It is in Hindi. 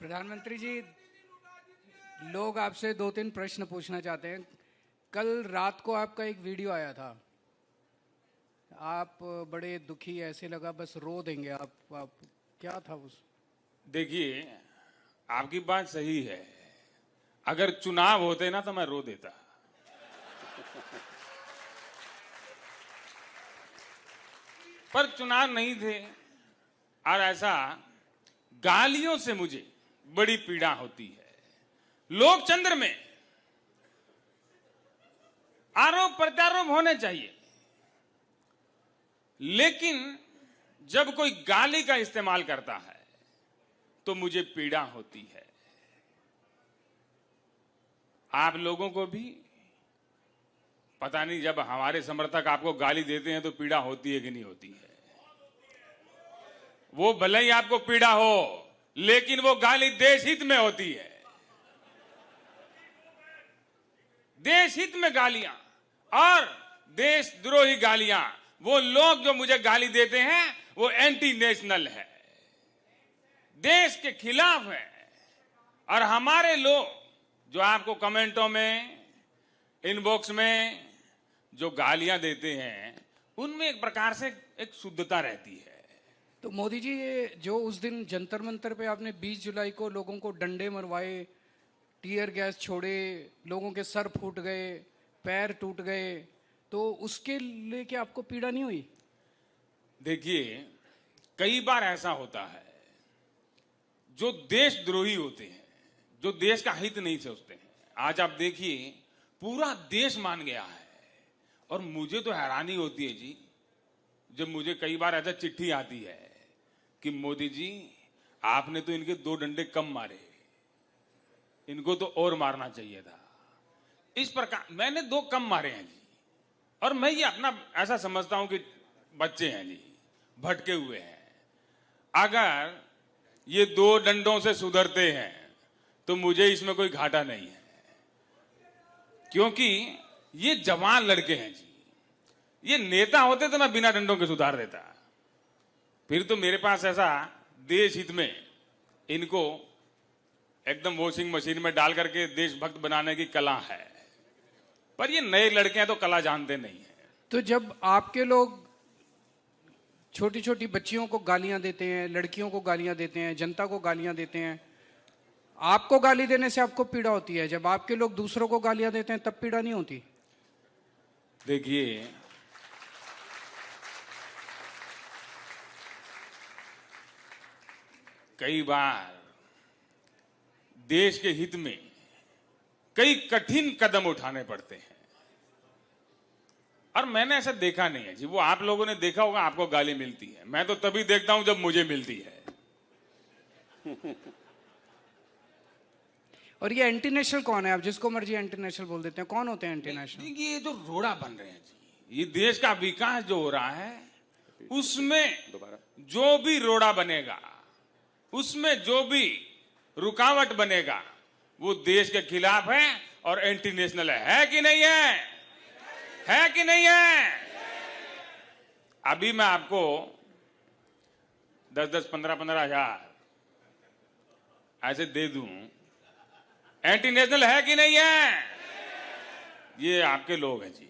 प्रधानमंत्री जी, लोग आपसे 2-3 प्रश्न पूछना चाहते हैं। कल रात को आपका एक वीडियो आया था, आप बड़े दुखी, ऐसे लगा बस रो देंगे आप क्या था उस? देखिए, आपकी बात सही है। अगर चुनाव होते ना तो मैं रो देता, पर चुनाव नहीं थे। और ऐसा गालियों से मुझे बड़ी पीड़ा होती है। लोकतंत्र में आरोप प्रत्यारोप होने चाहिए, लेकिन जब कोई गाली का इस्तेमाल करता है तो मुझे पीड़ा होती है। आप लोगों को भी पता नहीं, जब हमारे समर्थक आपको गाली देते हैं तो पीड़ा होती है कि नहीं होती है। वो भले ही आपको पीड़ा हो, लेकिन वो गाली देश हित में होती है। देश हित में गालियां और देशद्रोही गालियां, वो लोग जो मुझे गाली देते हैं वो एंटी नेशनल है, देश के खिलाफ है। और हमारे लोग जो आपको कमेंटों में, इनबॉक्स में जो गालियां देते हैं, उनमें एक प्रकार से एक शुद्धता रहती है। तो मोदी जी, ये जो उस दिन जंतर मंतर पे आपने 20 जुलाई को लोगों को डंडे मरवाए, टीयर गैस छोड़े, लोगों के सर फूट गए, पैर टूट गए, तो उसके लेके आपको पीड़ा नहीं हुई? देखिए, कई बार ऐसा होता है, जो देशद्रोही होते हैं, जो देश का हित नहीं सोचते हैं। आज आप देखिए, पूरा देश मान गया है। और मुझे तो हैरानी होती है जी, जब मुझे कई बार ऐसा चिट्ठी आती है कि मोदी जी, आपने तो इनके 2 डंडे कम मारे, इनको तो और मारना चाहिए था। इस प्रकार मैंने 2 कम मारे हैं जी। और मैं ये अपना ऐसा समझता हूं कि बच्चे हैं जी, भटके हुए हैं। अगर ये 2 डंडों से सुधरते हैं तो मुझे इसमें कोई घाटा नहीं है, क्योंकि ये जवान लड़के हैं जी। ये नेता होते तो मैं बिना डंडों के सुधार देता। फिर तो मेरे पास ऐसा देश हित में इनको एकदम वॉशिंग मशीन में डाल करके देशभक्त बनाने की कला है। पर ये नए लड़के हैं तो कला जानते नहीं है। तो जब आपके लोग छोटी छोटी बच्चियों को गालियां देते हैं, लड़कियों को गालियां देते हैं, जनता को गालियां देते हैं, आपको गाली देने से आपको पीड़ा होती है, जब आपके लोग दूसरों को गालियां देते हैं तब पीड़ा नहीं होती? देखिए, कई बार देश के हित में कई कठिन कदम उठाने पड़ते हैं, और मैंने ऐसा देखा नहीं है जी। वो आप लोगों ने देखा होगा, आपको गाली मिलती है, मैं तो तभी देखता हूं जब मुझे मिलती है। और ये एंटी नेशनल कौन है? आप जिसको मर्जी एंटी नेशनल बोल देते हैं, कौन होते हैं एंटी नेशनल? ये जो रोड़ा बन रहे हैं जी, ये देश का विकास जो हो रहा है, उसमें जो भी रोड़ा बनेगा, उसमें जो भी रुकावट बनेगा, वो देश के खिलाफ है और एंटी नेशनल है कि नहीं है? है कि नहीं है? अभी मैं आपको 10-10, 15-15 हजार ऐसे दे दूं, एंटी नेशनल है कि नहीं है? ये आपके लोग हैं जी।